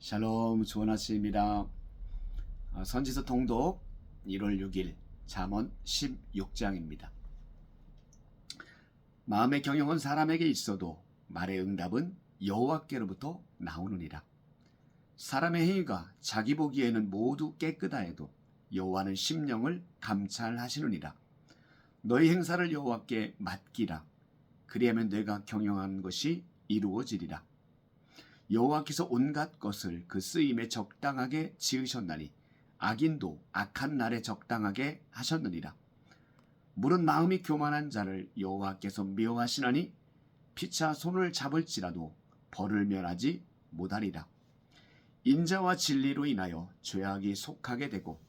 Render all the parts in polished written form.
샬롬, 좋은 아침입니다. 선지서 통독 1월 6일 잠언 16장입니다. 마음의 경영은 사람에게 있어도 말의 응답은 여호와께로부터 나오느니라. 사람의 행위가 자기 보기에는 모두 깨끗하여도 여호와는 심령을 감찰하시느니라. 너희 행사를 여호와께 맡기라. 그리하면 내가 경영한 것이 이루어지리라. 여호와께서 온갖 것을 그 쓰임에 적당하게 지으셨나니 악인도 악한 날에 적당하게 하셨느니라. 물은 마음이 교만한 자를 여호와께서 미워하시나니 피차 손을 잡을지라도 벌을 면하지 못하리라. 인자와 진리로 인하여 죄악이 속하게 되고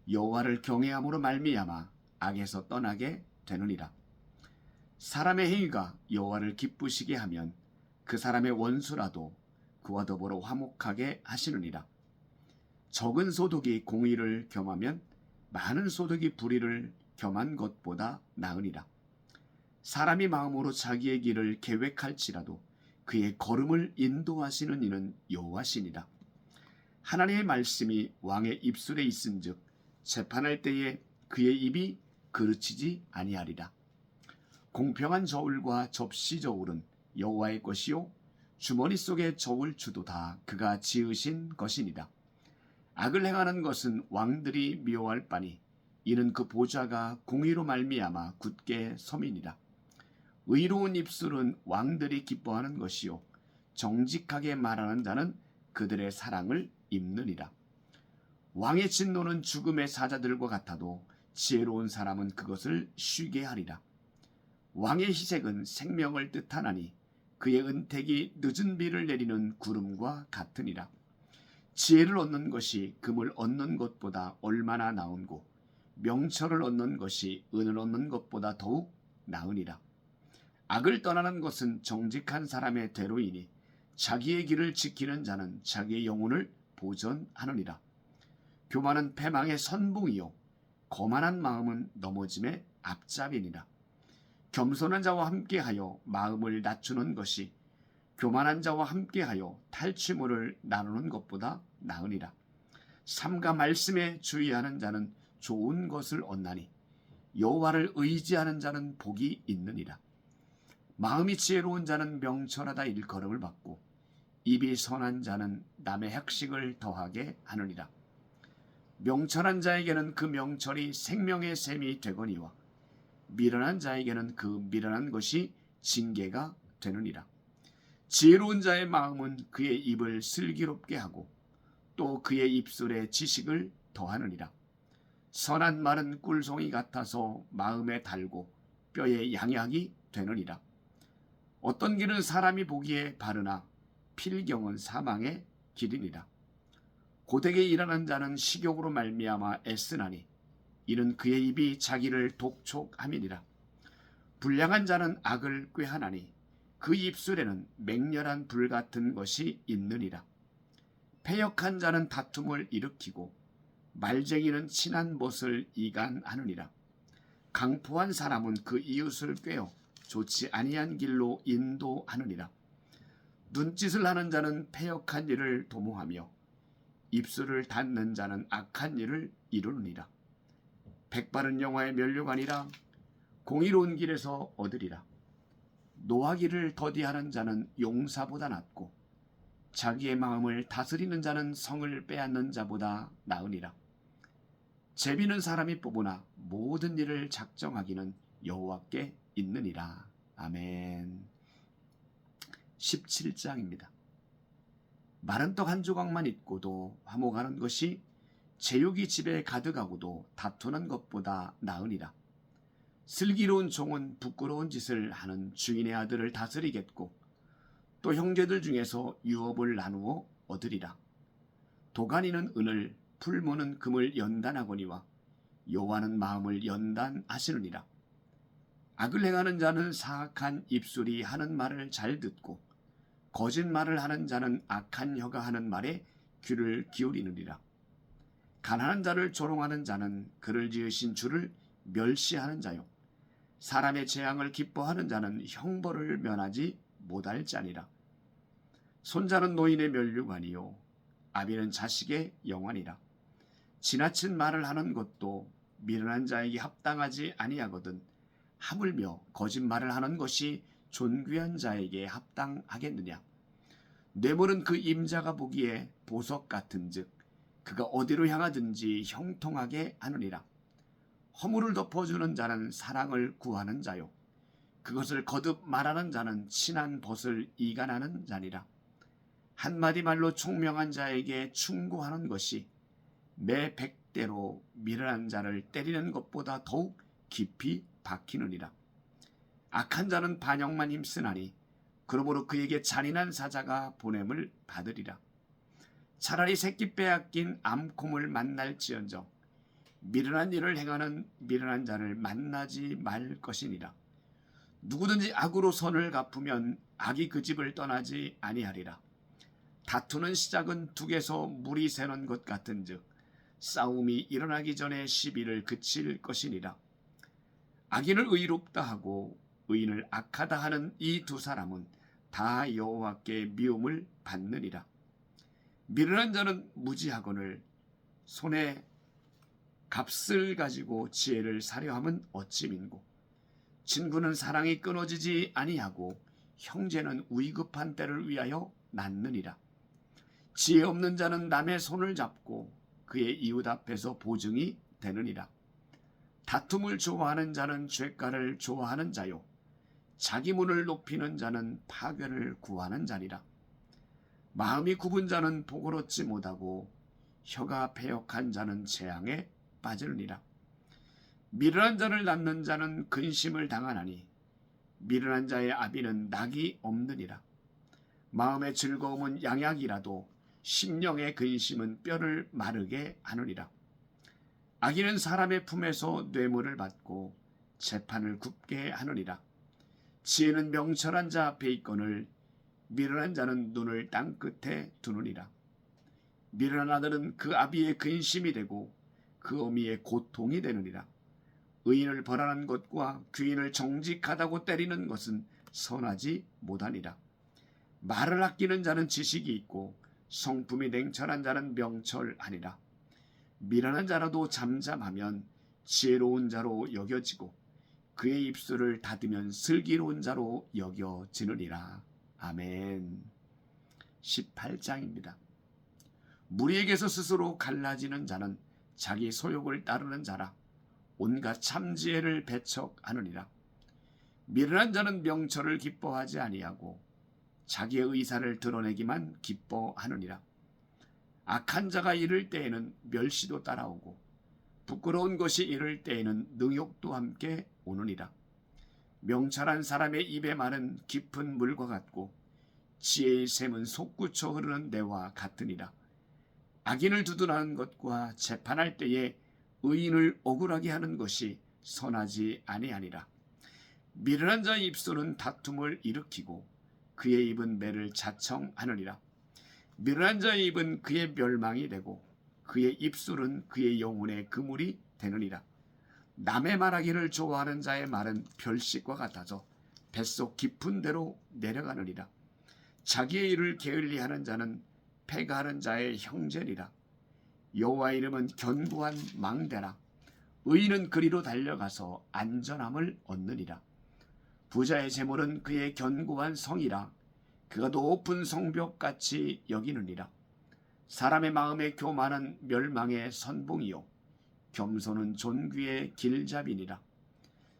여호와를 경외함으로 말미암아 악에서 떠나게 되느니라. 사람의 행위가 여호와를 기쁘시게 하면 그 사람의 원수라도 그와 더불어 화목하게 하시느니라. 적은 소득이 공의를 겸하면 많은 소득이 불의를 겸한 것보다 나으니라. 사람이 마음으로 자기의 길을 계획할지라도 그의 걸음을 인도하시는 이는 여호와시니라. 하나님의 말씀이 왕의 입술에 있은즉 재판할 때에 그의 입이 그르치지 아니하리라. 공평한 저울과 접시 저울은 여호와의 것이요 주머니 속에 저울 주도 다 그가 지으신 것이니라. 악을 행하는 것은 왕들이 미워할 바니 이는 그 보좌가 공의로 말미암아 굳게 섬이니라. 의로운 입술은 왕들이 기뻐하는 것이요 정직하게 말하는 자는 그들의 사랑을 입느니라. 왕의 진노는 죽음의 사자들과 같아도 지혜로운 사람은 그것을 쉬게 하리라. 왕의 희색은 생명을 뜻하나니 그의 은택이 늦은 비를 내리는 구름과 같으니라. 지혜를 얻는 것이 금을 얻는 것보다 얼마나 나은고 명철을 얻는 것이 은을 얻는 것보다 더욱 나으니라. 악을 떠나는 것은 정직한 사람의 대로이니 자기의 길을 지키는 자는 자기의 영혼을 보전하느니라. 교만은 패망의 선봉이요 거만한 마음은 넘어짐의 앞잡이니라. 겸손한 자와 함께하여 마음을 낮추는 것이 교만한 자와 함께하여 탈취물을 나누는 것보다 나으니라. 삼가 말씀에 주의하는 자는 좋은 것을 얻나니 여호와를 의지하는 자는 복이 있느니라. 마음이 지혜로운 자는 명철하다 일컬음을 받고 입이 선한 자는 남의 학식을 더하게 하느니라. 명철한 자에게는 그 명철이 생명의 샘이 되거니와 미련한 자에게는 그 미련한 것이 징계가 되느니라. 지혜로운 자의 마음은 그의 입을 슬기롭게 하고 또 그의 입술에 지식을 더하느니라. 선한 말은 꿀송이 같아서 마음에 달고 뼈에 양약이 되느니라. 어떤 길은 사람이 보기에 바르나 필경은 사망의 길이니라. 고되게 일하는 자는 식욕으로 말미암아 애쓰나니 이는 그의 입이 자기를 독촉함이니라. 불량한 자는 악을 꾀하나니 그 입술에는 맹렬한 불 같은 것이 있느니라. 패역한 자는 다툼을 일으키고 말쟁이는 친한 못을 이간하느니라. 강포한 사람은 그 이웃을 꾀어 좋지 아니한 길로 인도하느니라. 눈짓을 하는 자는 패역한 일을 도모하며 입술을 닫는 자는 악한 일을 이루느니라. 백발은 영화의 면류관이라 공의로운 길에서 얻으리라. 노하기를 더디하는 자는 용사보다 낫고 자기의 마음을 다스리는 자는 성을 빼앗는 자보다 나으니라. 제비는 사람이 뽑으나 모든 일을 작정하기는 여호와께 있느니라. 아멘. 17장입니다. 마른 떡 한 조각만 있고도 화목하는 것이 제육이 집에 가득하고도 다투는 것보다 나으니라. 슬기로운 종은 부끄러운 짓을 하는 주인의 아들을 다스리겠고 또 형제들 중에서 유업을 나누어 얻으리라. 도가니는 은을 풀무는 금을 연단하거니와 여호와는 마음을 연단하시느니라. 악을 행하는 자는 사악한 입술이 하는 말을 잘 듣고 거짓말을 하는 자는 악한 혀가 하는 말에 귀를 기울이느니라. 가난한 자를 조롱하는 자는 그를 지으신 주를 멸시하는 자요 사람의 재앙을 기뻐하는 자는 형벌을 면하지 못할 자니라. 손자는 노인의 면류관이요 아비는 자식의 영환이라. 지나친 말을 하는 것도 미련한 자에게 합당하지 아니하거든 하물며 거짓말을 하는 것이 존귀한 자에게 합당하겠느냐. 뇌물은 그 임자가 보기에 보석 같은즉 그가 어디로 향하든지 형통하게 하느니라. 허물을 덮어주는 자는 사랑을 구하는 자요 그것을 거듭 말하는 자는 친한 벗을 이간하는 자니라. 한마디 말로 총명한 자에게 충고하는 것이 매 100대로 미련한 자를 때리는 것보다 더욱 깊이 박히느니라. 악한 자는 반역만 힘쓰나니 그러므로 그에게 잔인한 사자가 보냄을 받으리라. 차라리 새끼 빼앗긴 암곰을 만날지언정 미련한 일을 행하는 미련한 자를 만나지 말 것이니라. 누구든지 악으로 선을 갚으면 악이 그 집을 떠나지 아니하리라. 다투는 시작은 둑에서 물이 새는 것 같은즉 싸움이 일어나기 전에 시비를 그칠 것이니라. 악인을 의롭다 하고 의인을 악하다 하는 이 두 사람은 다 여호와께 미움을 받느니라. 미련한 자는 무지하거늘 손에 값을 가지고 지혜를 사려 함은 어찌 민고. 친구는 사랑이 끊어지지 아니하고 형제는 위급한 때를 위하여 낳느니라. 지혜 없는 자는 남의 손을 잡고 그의 이웃 앞에서 보증이 되느니라. 다툼을 좋아하는 자는 죄가를 좋아하는 자요 자기 문을 높이는 자는 파괴를 구하는 자니라. 마음이 굽은 자는 복을 얻지 못하고 혀가 패역한 자는 재앙에 빠지느니라. 미련한 자를 낳는 자는 근심을 당하나니 미련한 자의 아비는 낙이 없느니라. 마음의 즐거움은 양약이라도 심령의 근심은 뼈를 마르게 하느니라. 악인은 사람의 품에서 뇌물을 받고 재판을 굽게 하느니라. 지혜는 명철한 자 앞에 있거늘 미련한 자는 눈을 땅 끝에 두느니라. 미련한 아들은 그 아비의 근심이 되고 그 어미의 고통이 되느니라. 의인을 벌하는 것과 귀인을 정직하다고 때리는 것은 선하지 못하니라. 말을 아끼는 자는 지식이 있고 성품이 냉철한 자는 명철하니라. 미련한 자라도 잠잠하면 지혜로운 자로 여겨지고 그의 입술을 닫으면 슬기로운 자로 여겨지느니라. 아멘. 18장입니다. 무리에게서 스스로 갈라지는 자는 자기 소욕을 따르는 자라 온갖 참지혜를 배척하느니라. 미련한 자는 명철을 기뻐하지 아니하고 자기의 의사를 드러내기만 기뻐하느니라. 악한 자가 이를 때에는 멸시도 따라오고 부끄러운 것이 이를 때에는 능욕도 함께 오느니라. 명철한 사람의 입의 말은 깊은 물과 같고 지혜의 샘은 솟구쳐 흐르는 내와 같으니라. 악인을 두둔하는 것과 재판할 때에 의인을 억울하게 하는 것이 선하지 아니하니라. 미련한 자의 입술은 다툼을 일으키고 그의 입은 매를 자청하느니라. 미련한 자의 입은 그의 멸망이 되고 그의 입술은 그의 영혼의 그물이 되느니라. 남의 말하기를 좋아하는 자의 말은 별식과 같아서 뱃속 깊은 데로 내려가느니라. 자기의 일을 게을리하는 자는 패가하는 자의 형제니라. 여호와 이름은 견고한 망대라. 의인은 그리로 달려가서 안전함을 얻느니라. 부자의 재물은 그의 견고한 성이라. 그가 높은 성벽같이 여기느니라. 사람의 마음에 교만은 멸망의 선봉이요 겸손은 존귀의 길잡이니라.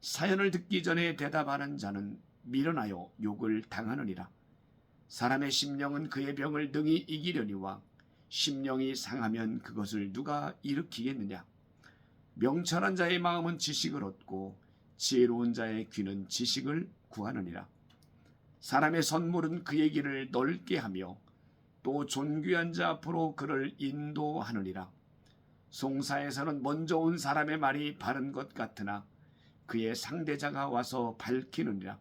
사연을 듣기 전에 대답하는 자는 미련하여 욕을 당하느니라. 사람의 심령은 그의 병을 능히 이기려니와 심령이 상하면 그것을 누가 일으키겠느냐. 명철한 자의 마음은 지식을 얻고 지혜로운 자의 귀는 지식을 구하느니라. 사람의 선물은 그의 길을 넓게 하며 또 존귀한 자 앞으로 그를 인도하느니라. 송사에서는 먼저 온 사람의 말이 바른 것 같으나 그의 상대자가 와서 밝히느니라.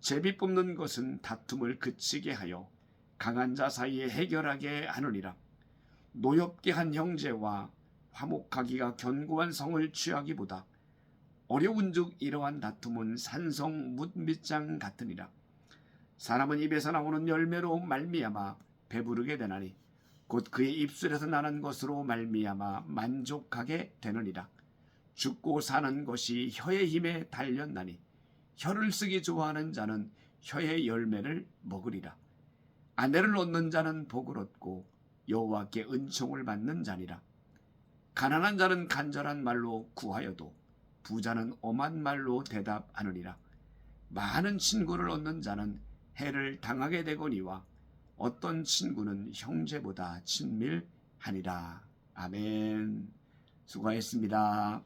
제비 뽑는 것은 다툼을 그치게 하여 강한 자 사이에 해결하게 하느니라. 노엽게 한 형제와 화목하기가 견고한 성을 취하기보다 어려운즉 이러한 다툼은 산성 뭇밑장 같으니라. 사람은 입에서 나오는 열매로 말미암아 배부르게 되나니 곧 그의 입술에서 나는 것으로 말미암아 만족하게 되느니라. 죽고 사는 것이 혀의 힘에 달렸나니 혀를 쓰기 좋아하는 자는 혀의 열매를 먹으리라. 아내를 얻는 자는 복을 얻고 여호와께 은총을 받는 자니라. 가난한 자는 간절한 말로 구하여도 부자는 엄한 말로 대답하느니라. 많은 친구를 얻는 자는 해를 당하게 되거니와 어떤 친구는 형제보다 친밀하니라. 아멘. 수고하셨습니다.